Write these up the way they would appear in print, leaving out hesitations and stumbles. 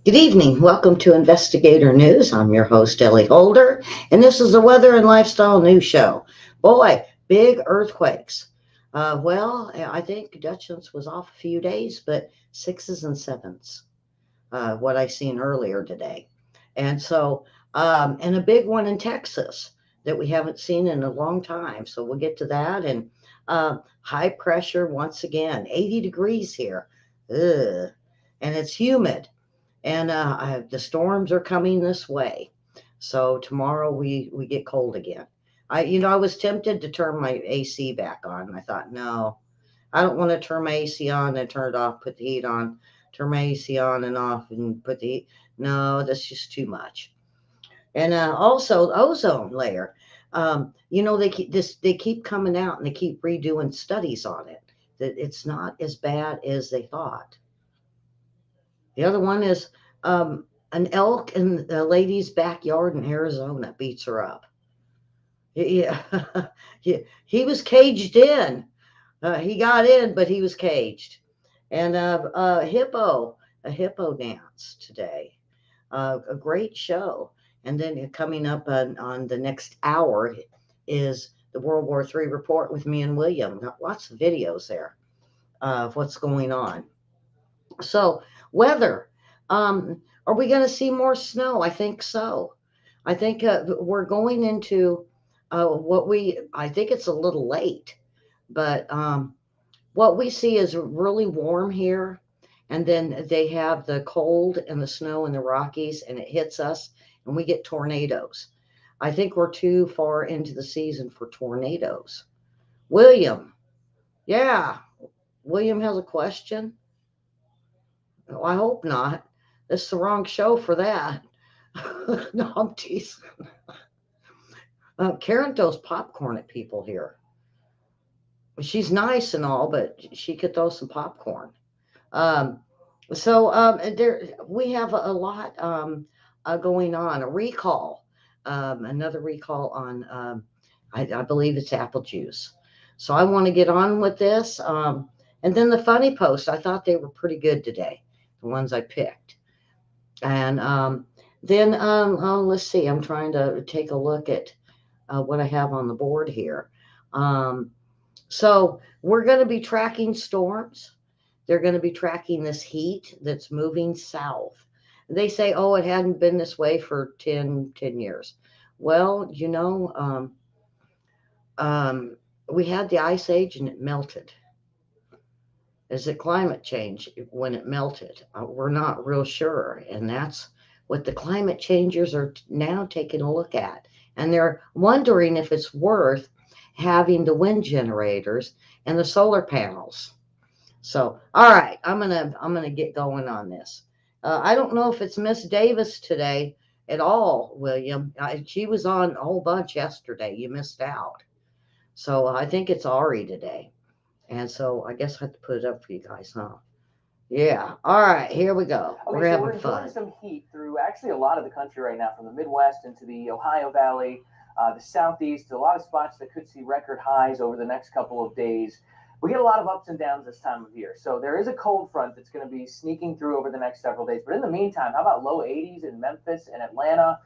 Good evening. Welcome to Investigator News. I'm your host, Ellie Holder, and this is the Weather and Lifestyle News Show. Boy, big earthquakes. I think Dutchess was off a few days, but sixes and sevens, what I seen earlier today. And a big one in Texas that we haven't seen in a long time. So we'll get to that. And high pressure once again, 80 degrees here. Ugh. And it's humid and the storms are coming this way. So tomorrow we get cold again. I was tempted to turn my AC back on. I thought, no, I don't want to turn my AC on and turn it off, put the heat on, turn my AC on and off and put the heat. No, that's just too much. And also the ozone layer. They keep coming out and they keep redoing studies on it. That it's not as bad as they thought. The other one is an elk in a lady's backyard in Arizona beats her up. Yeah, he was caged in. He got in, but he was caged. And a hippo dance today. A great show. And then coming up on the next hour is the World War III report with me and William. Got lots of videos there of what's going on. So, weather. Are we going to see more snow? I think so. I think we're going into I think it's a little late, but what we see is really warm here. And then they have the cold and the snow in the Rockies, and it hits us, and we get tornadoes. I think we're too far into the season for tornadoes. William, yeah, William has a question. Well, I hope not. It's the wrong show for that. No, I'm teasing. Karen throws popcorn at people here. She's nice and all, but she could throw some popcorn. Um, there we have a lot going on. A recall, another recall on. I believe it's apple juice. So I want to get on with this. And then the funny posts, I thought they were pretty good today, the ones I picked. And then let's see. I'm trying to take a look at what I have on the board here. Um, so we're going to be tracking storms. They're going to be tracking this heat that's moving south. They say, oh, it hadn't been this way for ten years. Well, um, we had the ice age and it melted. Is it climate change when it melted? We're not real sure. And that's what the climate changers are now taking a look at. And they're wondering if it's worth having the wind generators and the solar panels. So, all right, I'm gonna get going on this. I don't know if it's Miss Davis today at all, William. She was on a whole bunch yesterday. You missed out. So I think it's Ari today. And so I guess I have to put it up for you guys, huh? Yeah. All right, here we go. Okay, We're so having we're enjoying fun. some heat through actually a lot of the country right now, from the Midwest into the Ohio Valley, the Southeast. A lot of spots that could see record highs over the next couple of days. We get a lot of ups and downs this time of year. So there is a cold front that's going to be sneaking through over the next several days. But in the meantime, how about low 80s in Memphis and Atlanta?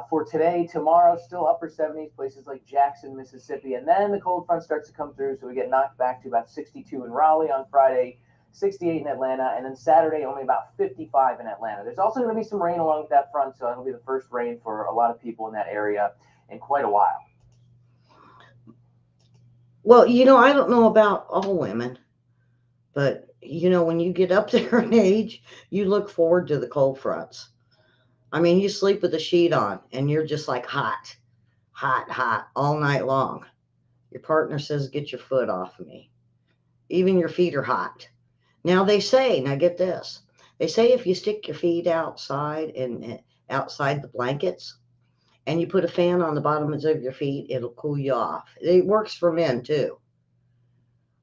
For today, tomorrow, still upper 70s, places like Jackson, Mississippi. And then the cold front starts to come through, so we get knocked back to about 62 in Raleigh on Friday, 68 in Atlanta, and then Saturday only about 55 in Atlanta. There's also going to be some rain along with that front, so that'll be the first rain for a lot of people in that area in quite a while. Well, I don't know about all women, but when you get up there in age, you look forward to the cold fronts. I mean, you sleep with a sheet on and you're just like hot, hot, hot all night long. Your partner says, get your foot off of me. Even your feet are hot. Now get this. They say if you stick your feet outside and outside the blankets and you put a fan on the bottoms of your feet, it'll cool you off. It works for men too.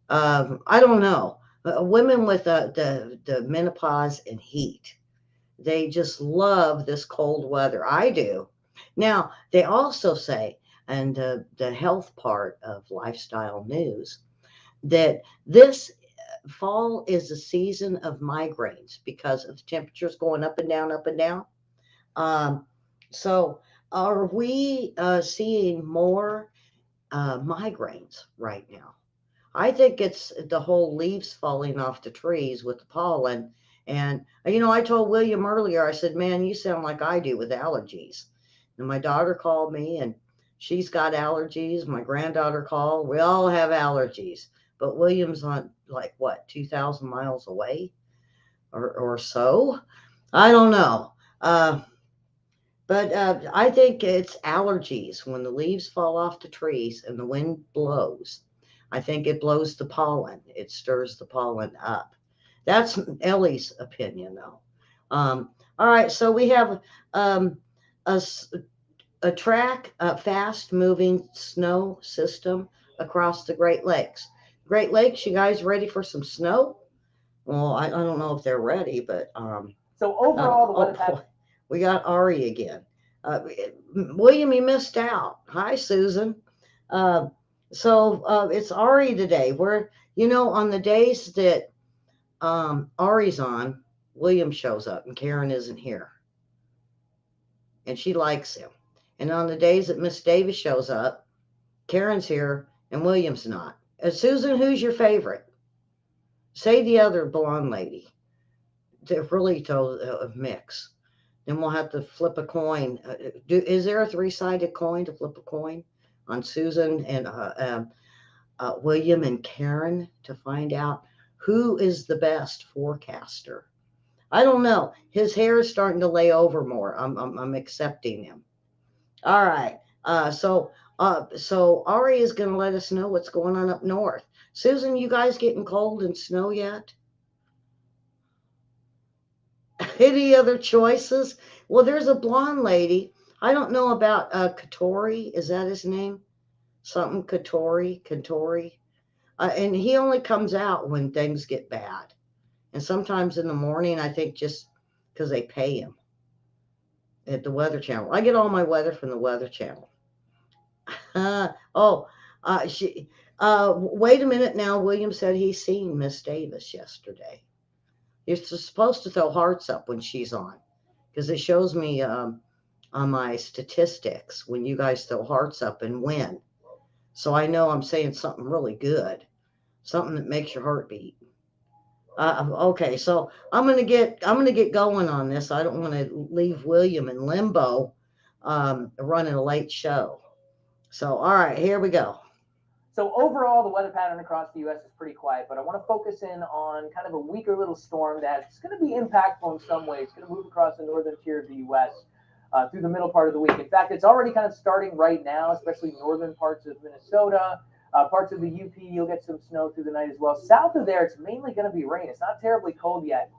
I don't know. Women with the menopause and heat, they just love this cold weather. I do. Now, they also say, and the health part of lifestyle news, that this fall is a season of migraines because of the temperatures going up and down, up and down. Um, so, are we seeing more migraines right now? I think it's the whole leaves falling off the trees with the pollen. And, I told William earlier, I said, man, you sound like I do with allergies. And my daughter called me and she's got allergies. My granddaughter called. We all have allergies. But William's on like what, 2,000 miles away or so? I don't know. But I think it's allergies when the leaves fall off the trees and the wind blows. I think it blows the pollen. It stirs the pollen up. That's Ellie's opinion, though. Um, all right, so we have um, a, a track, a fast moving snow system across the Great Lakes. Great Lakes, you guys ready for some snow? Well, I don't know if they're ready, but So overall, the oh weather boy, pattern. we got Ari again. William, you missed out. Hi, Susan. Uh, so it's Ari today. We're, on the days that Ari's on, William shows up and Karen isn't here, and she likes him. And on the days that Miss Davis shows up, Karen's here and William's not. Susan, who's your favorite? Say the other blonde lady. To really mix. Then we'll have to flip a coin. Is there a three-sided coin to flip a coin on Susan and William and Karen to find out who is the best forecaster? I don't know. His hair is starting to lay over more. I'm accepting him. All right. So Ari is going to let us know what's going on up north. Susan, you guys getting cold and snow yet? Any other choices? Well, there's a blonde lady. I don't know about Katori. Is that his name? Something Katori. And he only comes out when things get bad. And sometimes in the morning, I think just because they pay him at the Weather Channel. I get all my weather from the Weather Channel. Oh, she. Wait a minute now. William said he's seen Miss Davis yesterday. You're supposed to throw hearts up when she's on because it shows me on my statistics when you guys throw hearts up and win. So I know I'm saying something really good, something that makes your heart beat. Okay, so I'm gonna get going on this. I don't want to leave William in limbo, running a late show. So all right, here we go. So overall, the weather pattern across the U.S. is pretty quiet, but I want to focus in on kind of a weaker little storm that's going to be impactful in some ways. It's going to move across the northern tier of the U.S. Through the middle part of the week. In fact, it's already kind of starting right now, especially northern parts of Minnesota, parts of the UP. You'll get some snow through the night as well. South of there, it's mainly going to be rain. It's not terribly cold yet.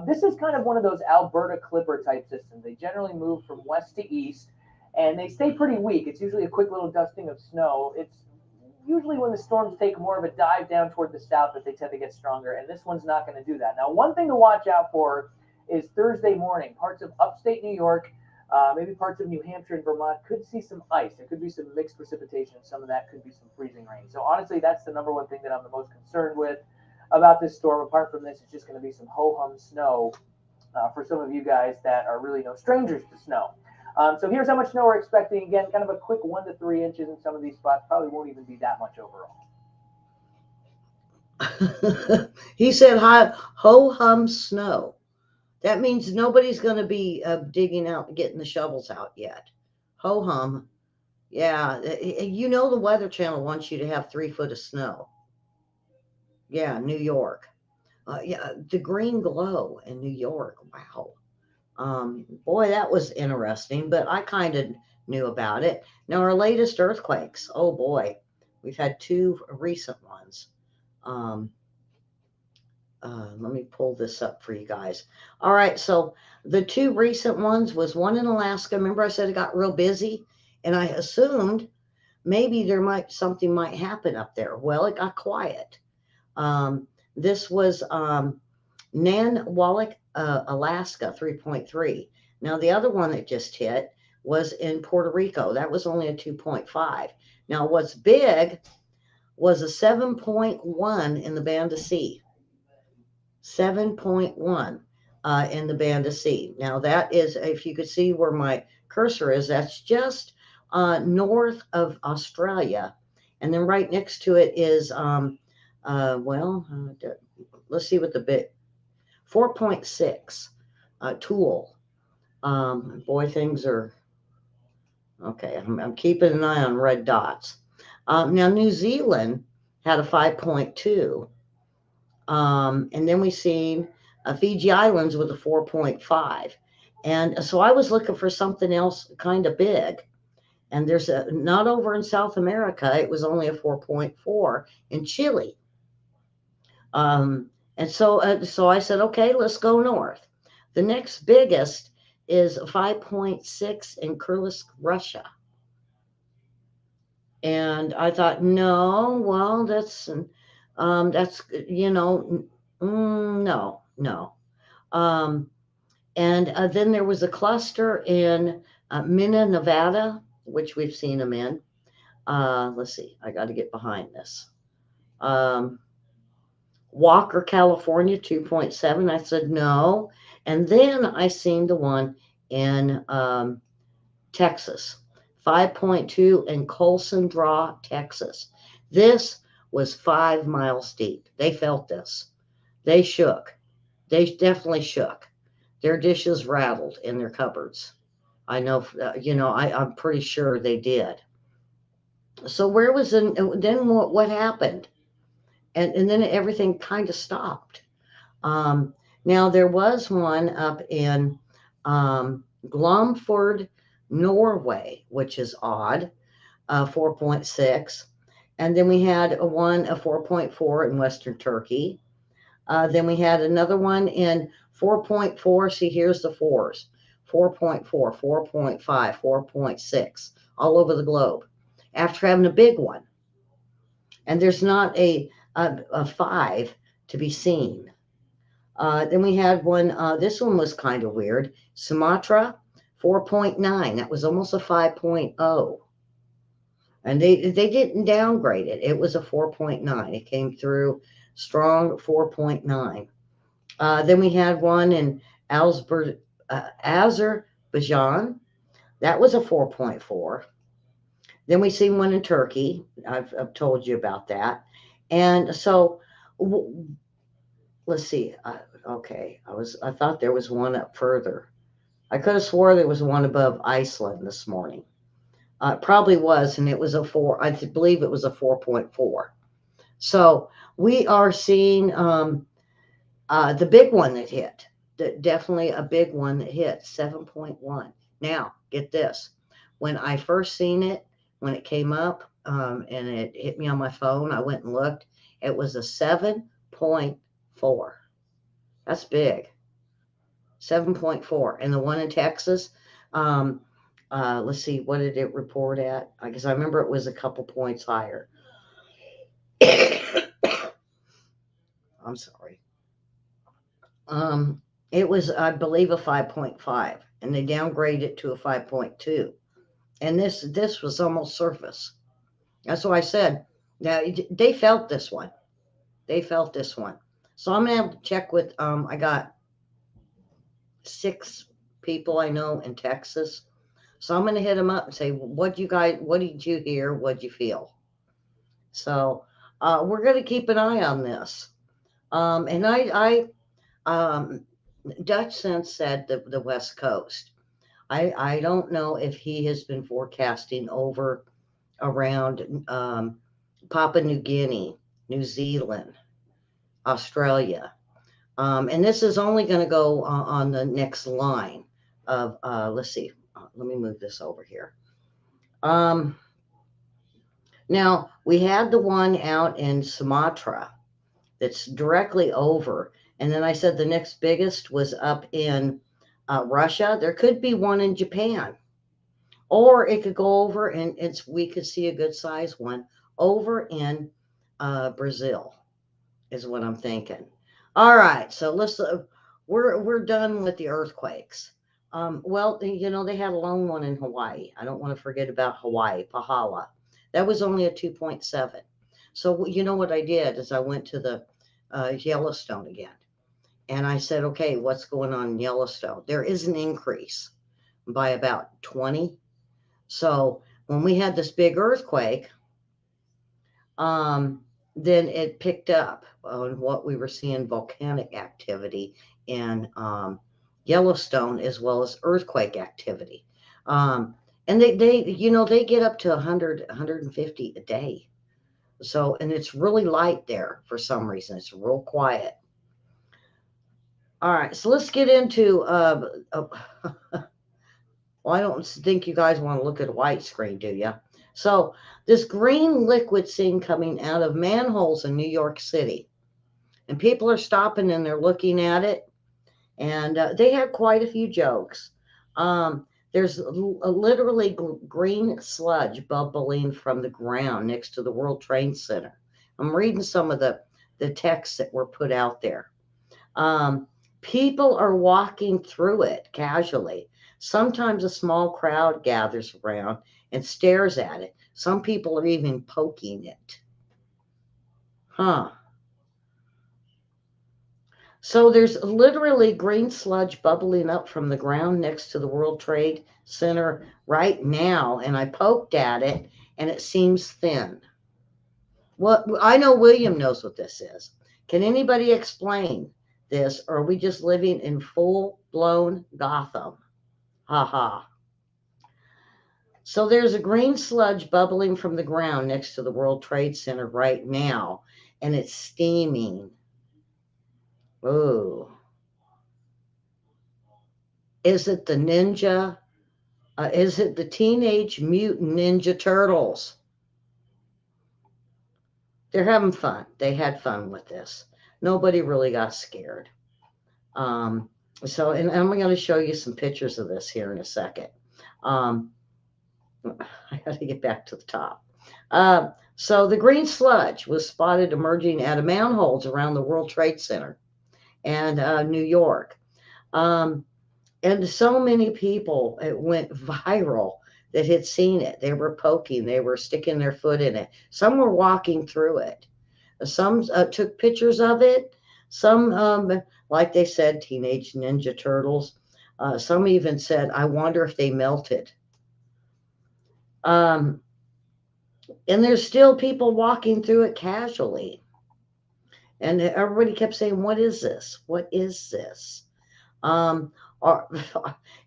This is kind of one of those Alberta Clipper type systems. They generally move from west to east, and they stay pretty weak. It's usually a quick little dusting of snow. It's usually when the storms take more of a dive down toward the south that they tend to get stronger, and this one's not going to do that. Now, one thing to watch out for is Thursday morning. Parts of upstate New York, maybe parts of New Hampshire and Vermont could see some ice. There could be some mixed precipitation. Some of that could be some freezing rain. So honestly, that's the number one thing that I'm the most concerned with about this storm. Apart from this, it's just going to be some ho-hum snow for some of you guys that are really no strangers to snow. So here's how much snow we're expecting. Again, kind of a quick 1 to 3 inches in some of these spots. Probably won't even be that much overall. He said, "Hi, ho hum snow." That means nobody's going to be digging out and getting the shovels out yet. Ho hum. Yeah, the Weather Channel wants you to have 3 foot of snow. Yeah, New York. Yeah, the green glow in New York. Wow. Boy, that was interesting, but I kind of knew about it. Now, our latest earthquakes. Oh boy, we've had two recent ones. Um, Let me pull this up for you guys. All right, so the two recent ones was one in Alaska. Remember, I said it got real busy, and I assumed maybe something might happen up there. Well, it got quiet. This was Nanwalek, Alaska, 3.3. Now, the other one that just hit was in Puerto Rico. That was only a 2.5. Now, what's big was a 7.1 in the Banda Sea. 7.1 in the band of C. Now, that is, if you could see where my cursor is, that's just north of Australia. And then right next to it is, well, let's see what the bit 4.6 tool. Boy, things are okay. I'm keeping an eye on red dots. Now, New Zealand had a 5.2. And then we seen Fiji Islands with a 4.5. And so I was looking for something else kind of big. And there's not over in South America, it was only a 4.4 in Chile. Um, and so I said, okay, let's go north. The next biggest is 5.6 in Kursk, Russia. And I thought, no, well, that's, no, no. Um, and then there was a cluster in Minna, Nevada, which we've seen them in. Let's see, I got to get behind this. Um, Walker, California, 2.7. I said no. And then I seen the one in Texas, 5.2 in Colson Draw, Texas. This was 5 miles deep. They felt this. They shook. They definitely shook. Their dishes rattled in their cupboards. I know, I'm pretty sure they did. So where was then what happened? And then everything kind of stopped. Um, Now there was one up in Glomford, Norway, which is odd, 4.6. And then we had a 4.4 in Western Turkey. Then we had another one in 4.4. See, here's the fours: 4.4, 4.5, 4.6, all over the globe after having a big one. And there's not a five to be seen. Then we had one, this one was kind of weird: Sumatra, 4.9. That was almost a 5.0. And they didn't downgrade it. It was a 4.9. It came through strong 4.9. Then we had one in Azerbaijan. That was a 4.4. Then we seen one in Turkey. I've told you about that. And so w- let's see. Okay, I thought there was one up further. I could have swore there was one above Iceland this morning. It probably was, and it was a four. Believe it was a 4.4. So we are seeing the big one that hit. Definitely a big one that hit 7.1. Now, get this. When I first seen it, when it came up and it hit me on my phone, I went and looked. It was a 7.4. That's big. 7.4. And the one in Texas, um, let's see, what did it report at? Because I remember it was a couple points higher. I'm sorry. Um, it was, I believe, a 5.5, and they downgraded it to a 5.2. And this was almost surface. That's why I said, now they felt this one. They felt this one. So I'm gonna have to check with. I got 6 people I know in Texas. So I'm gonna hit them up and say, what you guys, what did you hear? What'd you feel? So we're gonna keep an eye on this. And um, Dutch Sense said the West Coast. I don't know if he has been forecasting over around Papua New Guinea, New Zealand, Australia. And this is only going to go on the next line of, let's see, let me move this over here. Um, Now, we had the one out in Sumatra that's directly over. And then I said the next biggest was up in Russia. There could be one in Japan. Or it could go over and we could see a good size one over in Brazil, is what I'm thinking. All right, so we're done with the earthquakes. Well, they had a lone one in Hawaii. I don't want to forget about Hawaii, Pahala. That was only a 2.7. So you know what I did is I went to the Yellowstone again. And I said, okay, what's going on in Yellowstone? There is an increase by about 20. So when we had this big earthquake, um, then it picked up on what we were seeing volcanic activity in Yellowstone as well as earthquake activity. Um, and they get up to 100, 150 a day. So, and it's really light there for some reason. It's real quiet. All right, so let's get into. Well, I don't think you guys want to look at a white screen, do you? So, this green liquid seen coming out of manholes in New York City, and people are stopping and they're looking at it, and they have quite a few jokes. There's literally green sludge bubbling from the ground next to the World Trade Center. I'm reading some of the texts that were put out there. Um, People are walking through it casually. Sometimes a small crowd gathers around and stares at it. Some people are even poking it. Huh. So there's literally green sludge bubbling up from the ground next to the World Trade Center right now. And I poked at it and it seems thin. Well, I know William knows what this is. Can anybody explain this? Or are we just living in full blown Gotham? Ha ha. So there's a green sludge bubbling from the ground next to the World Trade Center right now, and it's steaming. Ooh. Is it the ninja? Is it the Teenage Mutant Ninja Turtles? They're having fun. They had fun with this. Nobody really got scared. Um, so, and I'm going to show you some pictures of this here in a second. Um, I got to get back to the top. Uh, so the green sludge was spotted emerging out of manholes around the World Trade Center and New York. Um, and so many people, it went viral that had seen it. They were poking, they were sticking their foot in it. Some were walking through it. Some took pictures of it. Some, like they said, Teenage Ninja Turtles. Some even said, I wonder if they melted. Um, and there's still people walking through it casually. And everybody kept saying, what is this? What is this? Um, are,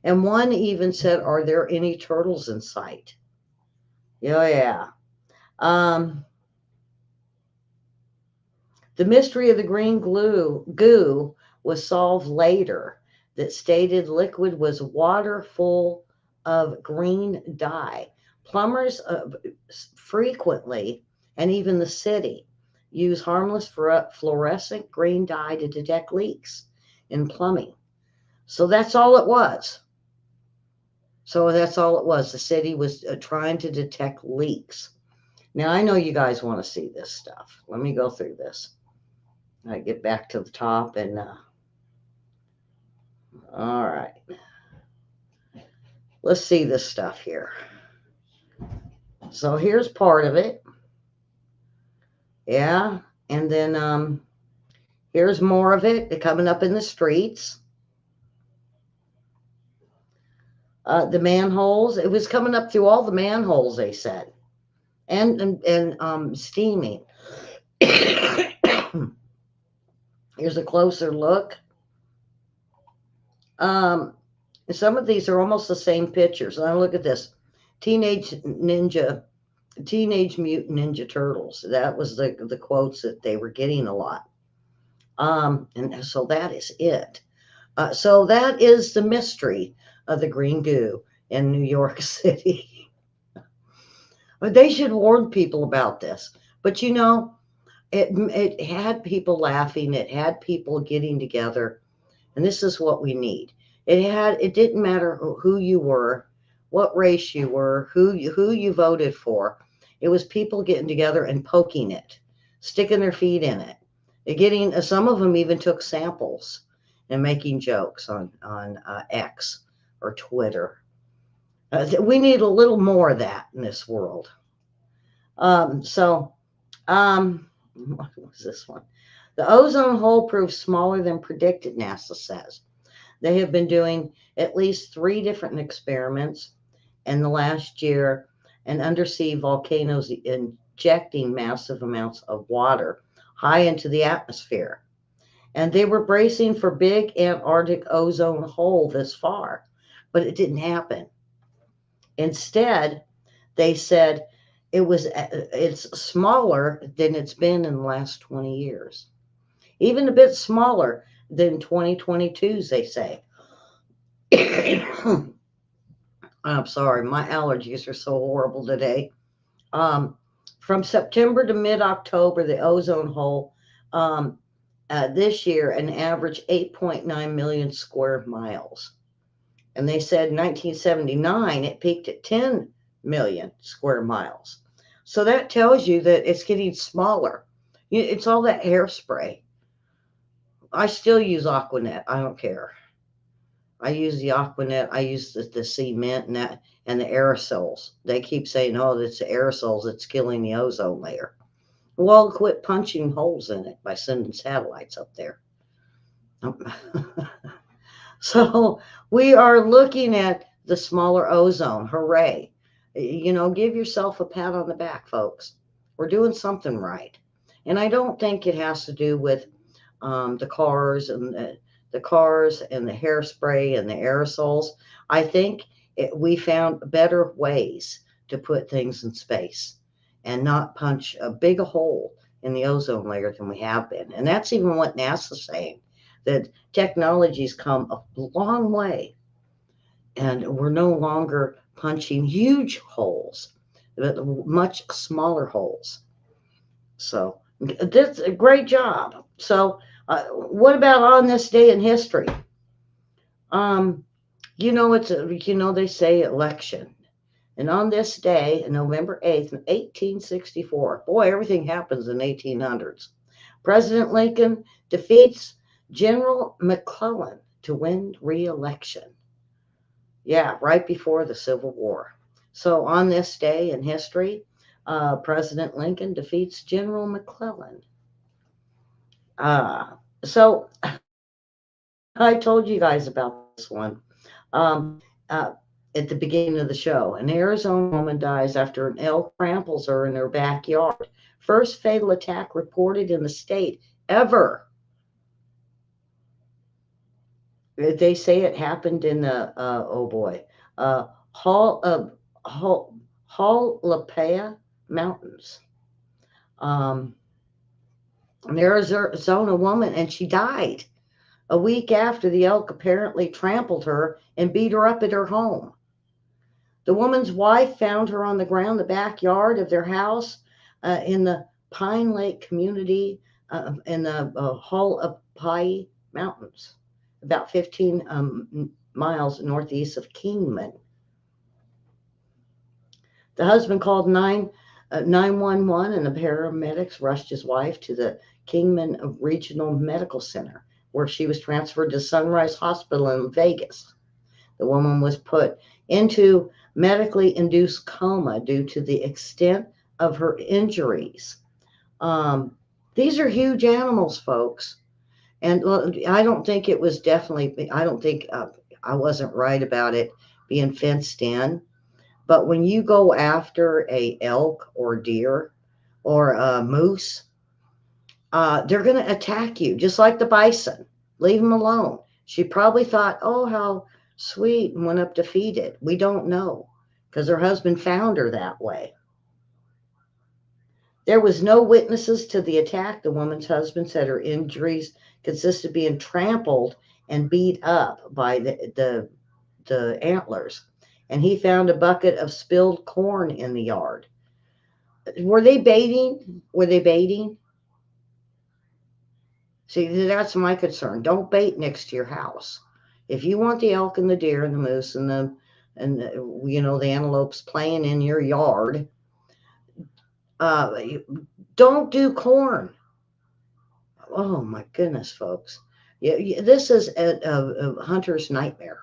and one even said, are there any turtles in sight? Yeah, yeah. Um, the mystery of the green goo was solved later. That stated liquid was water full of green dye. Plumbers frequently, and even the city, use harmless fluorescent green dye to detect leaks in plumbing. So that's all it was. So that's all it was. The city was trying to detect leaks. Now, I know you guys want to see this stuff. Let me go through this. I get back to the top and all right. Let's see this stuff here. So here's part of it. Yeah. And then here's more of it coming up in the streets. The manholes. It was coming up through all the manholes, they said. And steaming. Here's a closer look. Um, some of these are almost the same pictures. Now look at this. Teenage Ninja, Teenage Mutant Ninja Turtles. That was the quotes that they were getting a lot. And so that is it. So that is the mystery of the green goo in New York City. They should warn people about this. But you know, it had people laughing. It had people getting together. And this is what we need. It didn't matter who you were, what race you were, who you voted for. It was people getting together and poking it, sticking their feet in it. Getting some of them even took samples and making jokes on X or Twitter. We need a little more of that in this world. So what was this one? The ozone hole proved smaller than predicted, NASA says. They have been doing at least three different experiments in the last year, and undersea volcanoes injecting massive amounts of water high into the atmosphere. And they were bracing for big Antarctic ozone hole this far, but it didn't happen. Instead, they said it's smaller than it's been in the last 20 years. Even a bit smaller than 2022's, they say. I'm sorry, my allergies are so horrible today. Um, from September to mid October, the ozone hole um, this year an average 8.9 million square miles. And they said in 1979 it peaked at 10 million square miles. So that tells you that it's getting smaller. It's all that hairspray. I still use Aquanet. I don't care. I use the Aquanet. I use the cement and the aerosols. They keep saying, "Oh, it's the aerosols that's killing the ozone layer." Well, quit punching holes in it by sending satellites up there. So we are looking at the smaller ozone. Hooray! Give yourself a pat on the back, folks. We're doing something right, and I don't think it has to do with the cars and the cars and the hairspray and the aerosols. I think we found better ways to put things in space and not punch a big hole in the ozone layer than we have been. And that's even what NASA's saying, that technology's come a long way and we're no longer punching huge holes, but much smaller holes. So that's a great job. So, what about on this day in history? Um, they say election. And on this day, November 8th, 1864, boy, everything happens in 1800s. President Lincoln defeats General McClellan to win re-election. Yeah, right before the Civil War. So on this day in history, President Lincoln defeats General McClellan. So I told you guys about this one uh, at the beginning of the show. An Arizona woman dies after an elk tramples her in her backyard. First fatal attack reported in the state ever. They say it happened in the oh boy, Hall of Hall Lapaya Mountains. Um, an Arizona woman, and she died a week after the elk apparently trampled her and beat her up at her home. The woman's wife found her on the ground in the backyard of their house in the Pine Lake community in the Hualapai Mountains, about 15 miles northeast of Kingman. The husband called 911 and the paramedics rushed his wife to the Kingman Regional Medical Center, where she was transferred to Sunrise Hospital in Vegas. The woman was put into medically induced coma due to the extent of her injuries. Um, these are huge animals, folks. And well, I don't think it was definitely, I don't think I wasn't right about it being fenced in. But when you go after a elk or deer or a moose, they're going to attack you, just like the bison. Leave them alone. She probably thought, oh, how sweet, and went up to feed it. We don't know because her husband found her that way. There was no witnesses to the attack. The woman's husband said her injuries consisted of being trampled and beat up by the antlers. And he found a bucket of spilled corn in the yard. Were they baiting? Were they baiting? See, that's my concern. Don't bait next to your house. If you want the elk and the deer and the moose and the antelopes playing in your yard, uh, don't do corn. Oh my goodness, folks. Yeah, this is a hunter's nightmare.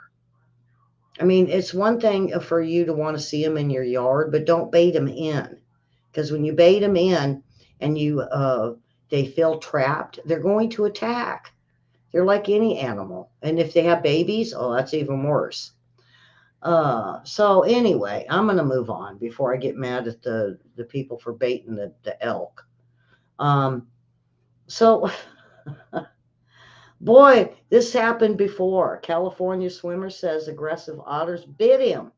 I mean, it's one thing for you to want to see them in your yard, but don't bait them in. Because when you bait them in and They feel trapped. They're going to attack. They're like any animal. And if they have babies, oh, that's even worse. So anyway, I'm going to move on before I get mad at the people for baiting the elk. Um, so, boy, this happened before. California swimmer says aggressive otters bit him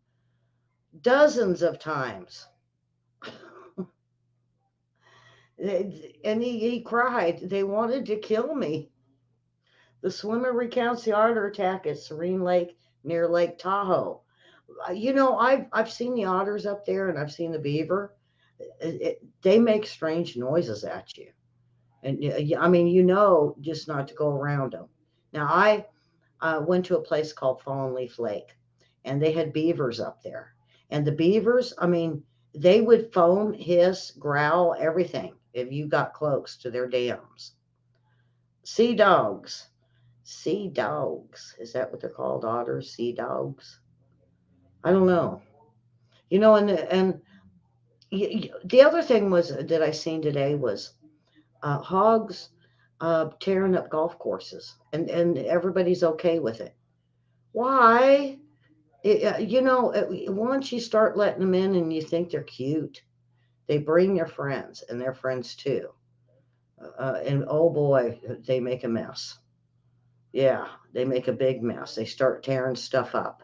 dozens of times. And he cried. They wanted to kill me. The swimmer recounts the otter attack at Serene Lake near Lake Tahoe. I've seen the otters up there and I've seen the beaver. They make strange noises at you, and I mean, just not to go around them. Now I went to a place called Fallen Leaf Lake, and they had beavers up there, and the beavers, I mean, they would foam, hiss, growl, everything if you got close to their dams. Sea dogs. Sea dogs. Is that what they're called? Otters? Sea dogs? I don't know. And the other thing was that I seen today was hogs tearing up golf courses, and everybody's okay with it. Why? Once you start letting them in and you think they're cute, they bring their friends and their friends too. And oh boy, they make a mess. Yeah, they make a big mess. They start tearing stuff up.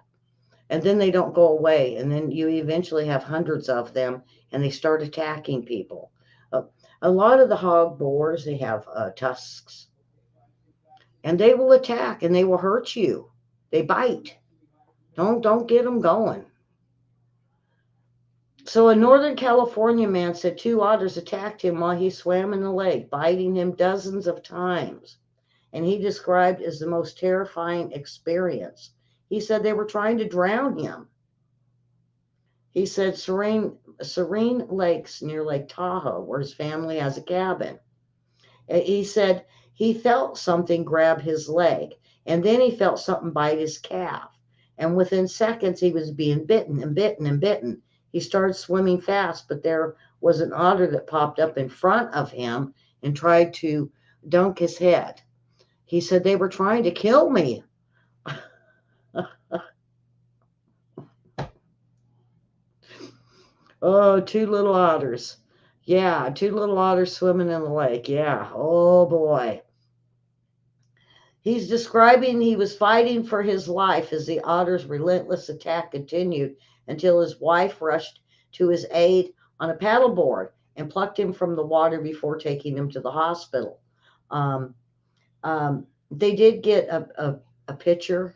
And then they don't go away. And then you eventually have hundreds of them and they start attacking people. Uh, a lot of the hog boars, they have tusks and they will attack and they will hurt you. They bite. Don't get them going. So a Northern California man said two otters attacked him while he swam in the lake, biting him dozens of times. And he described as the most terrifying experience. He said they were trying to drown him. He said Serene Lakes near Lake Tahoe, where his family has a cabin. He said he felt something grab his leg, and then he felt something bite his calf. And within seconds, he was being bitten and bitten and bitten. He started swimming fast, but there was an otter that popped up in front of him and tried to dunk his head. He said they were trying to kill me. Oh, two little otters. Yeah, two little otters swimming in the lake. Yeah. Oh boy. He's describing he was fighting for his life as the otter's relentless attack continued until his wife rushed to his aid on a paddleboard and plucked him from the water before taking him to the hospital. Um, they did get a picture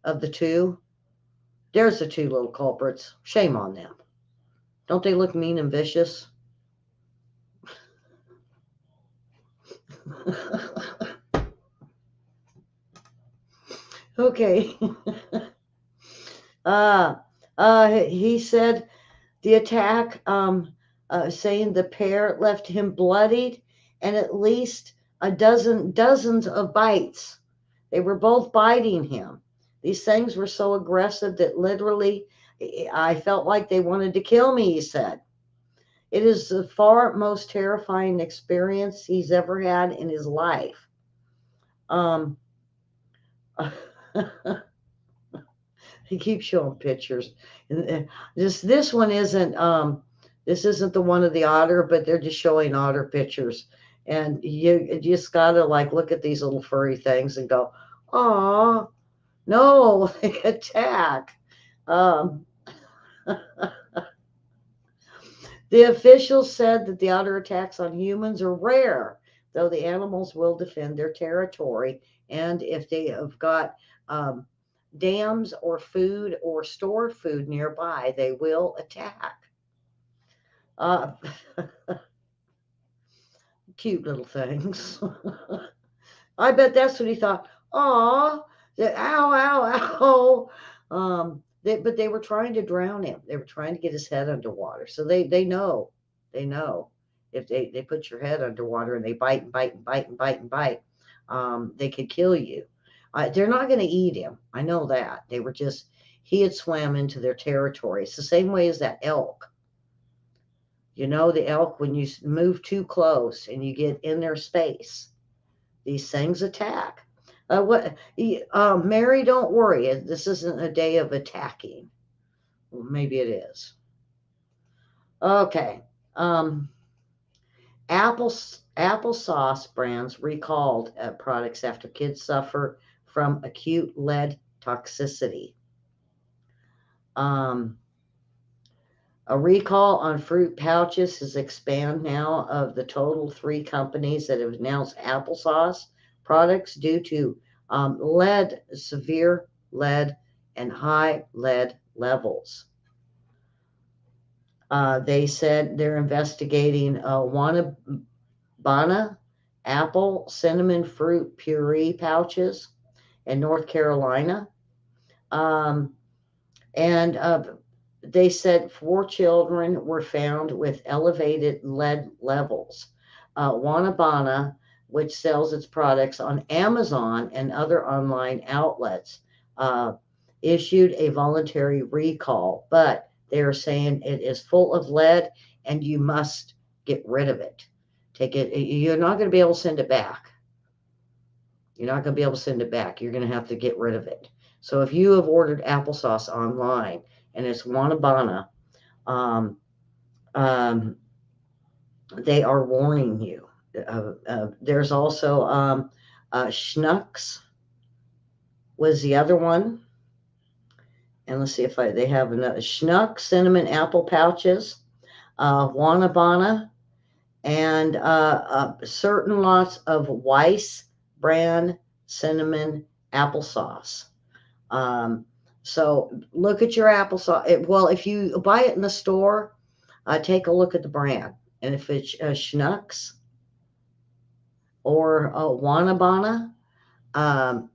of the two. There's the two little culprits. Shame on them. Don't they look mean and vicious? Okay. uh, he said the attack, saying the pair left him bloodied and at least dozens of bites. They were both biting him. These things were so aggressive that literally I felt like they wanted to kill me, he said. It is the far most terrifying experience he's ever had in his life. Um, he keeps showing pictures. And this one isn't this isn't the one of the otter, but they're just showing otter pictures. And you just gotta like look at these little furry things and go, "Oh no, they attack." Um, the officials said that the otter attacks on humans are rare, though the animals will defend their territory. And if they have got um, dams or food or stored food nearby, they will attack. Uh, cute little things. I bet that's what he thought. Aw, ow, ow, ow. But they were trying to drown him. They were trying to get his head underwater. So they know if they put your head underwater and they bite and bite and bite and bite and bite, they could kill you. They're not going to eat him. I know that. He had swam into their territory. It's the same way as that elk. You know, the elk, when you move too close and you get in their space, these things attack. Mary, don't worry. This isn't a day of attacking. Well, maybe it is. Okay. Um, Apple applesauce brands recalled products after kids suffer from acute lead toxicity. Um, a recall on fruit pouches has expanded now of the total three companies that have announced applesauce products due to severe lead, and high lead levels. They said they're investigating Wanabana apple cinnamon fruit puree pouches in North Carolina. Um, and they said four children were found with elevated lead levels. Wanabana, which sells its products on Amazon and other online outlets, uh, issued a voluntary recall, but they are saying it is full of lead and you must get rid of it. Take it. You're not going to be able to send it back. You're not going to be able to send it back. You're going to have to get rid of it. So if you have ordered applesauce online and it's Wanabana, um, um, they are warning you. There's also Schnucks was the other one. And let's see if they have another Schnuck cinnamon apple pouches, Wanabana, and certain lots of Weiss brand cinnamon applesauce. Um, so look at your applesauce. Well, if you buy it in the store, take a look at the brand. And if it's Schnucks or Wanabana, um,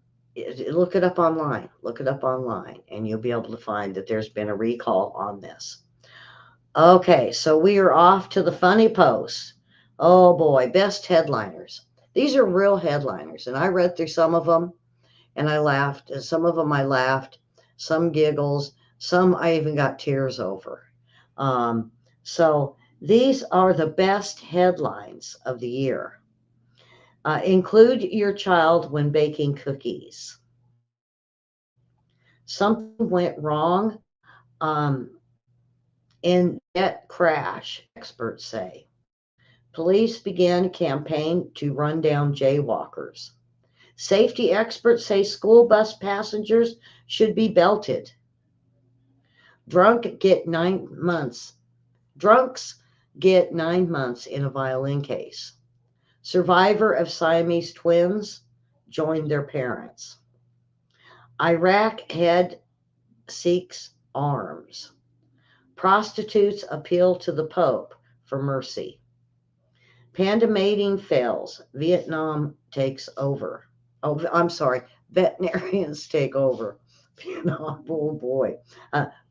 look it up online. Look it up online, and you'll be able to find that there's been a recall on this. Okay, so we are off to the funny post. Oh boy, best headliners. These are real headliners, and I read through some of them and I laughed. And some of them I laughed, some giggles, some I even got tears over. Um, so these are the best headlines of the year. Include your child when baking cookies. Something went wrong in jet crash, experts say. Police began campaign to run down jaywalkers. Safety experts say school bus passengers should be belted. Drunk get 9 months. Drunks get 9 months in a violin case. Survivor of Siamese twins joined their parents. Iraq head seeks arms. Prostitutes appeal to the Pope for mercy. Panda mating fails. Vietnam takes over. Oh, I'm sorry. Veterinarians take over. Vietnam, oh boy.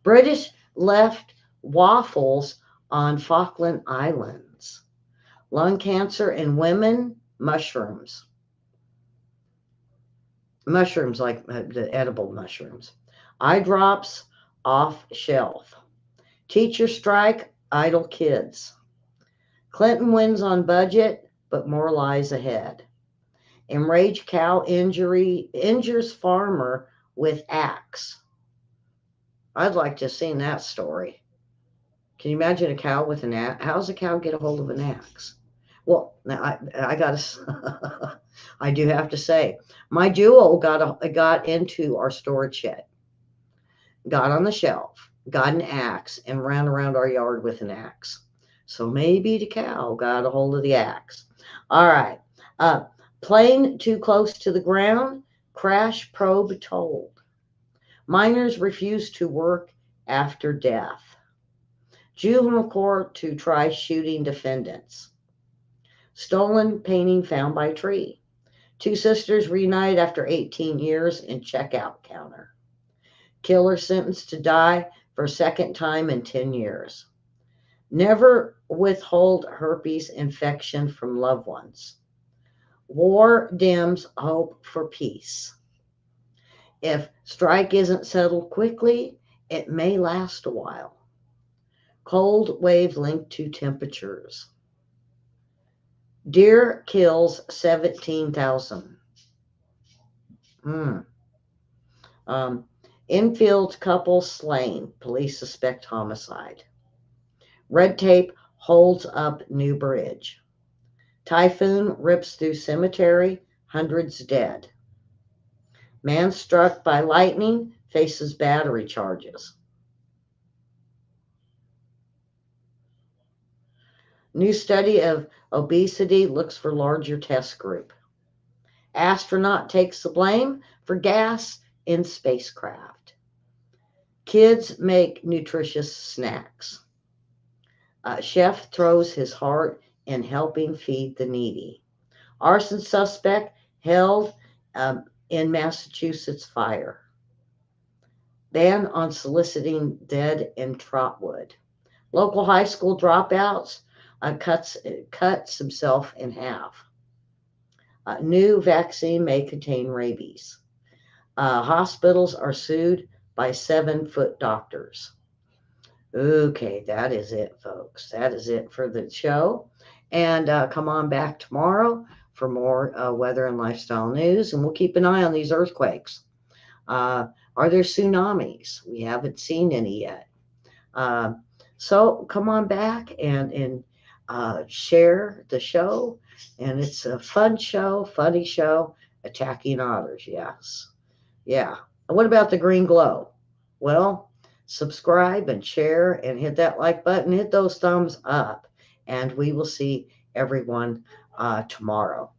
British left waffles on Falkland Islands. Lung cancer in women, mushrooms. Mushrooms like the edible mushrooms. Eye drops off shelf. Teacher strike, idle kids. Clinton wins on budget, but more lies ahead. Enraged cow injures farmer with axe. I'd like to have seen that story. Can you imagine a cow with an axe? How does a cow get a hold of an axe? Well, now I got to. I do have to say, my duo got into our storage shed, got on the shelf, got an axe, and ran around our yard with an axe. So maybe the cow got a hold of the axe. All right. Uh, Plane too close to the ground, crash probe told. Miners refuse to work after death. Juvenile court to try shooting defendants. Stolen painting found by tree. Two sisters reunited after 18 years in checkout counter. Killer sentenced to die for second time in 10 years. Never withhold herpes infection from loved ones. War dims hope for peace. If strike isn't settled quickly, it may last a while. Cold wave linked to temperatures. Deer kills 17,000. Hmm. Um, Infield couple slain. Police suspect homicide. Red tape holds up new bridge. Typhoon rips through cemetery. Hundreds dead. Man struck by lightning faces battery charges. New study of obesity looks for larger test group. Astronaut takes the blame for gas in spacecraft. Kids make nutritious snacks. Chef throws his heart in helping feed the needy. Arson suspect held in Massachusetts fire. Ban on soliciting dead in Trotwood. Local high school dropouts cuts himself in half. New vaccine may contain rabies. Hospitals are sued by 7-foot doctors. Okay, that is it, folks. That is it for the show. And come on back tomorrow for more weather and lifestyle news. And we'll keep an eye on these earthquakes. Uh, are there tsunamis? We haven't seen any yet. Uh, so come on back and share the show. And it's a fun show, funny show, attacking otters. Yes. Yeah. And what about the green glow? Well, subscribe and share and hit that like button, hit those thumbs up, and we will see everyone tomorrow.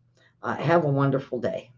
Have a wonderful day.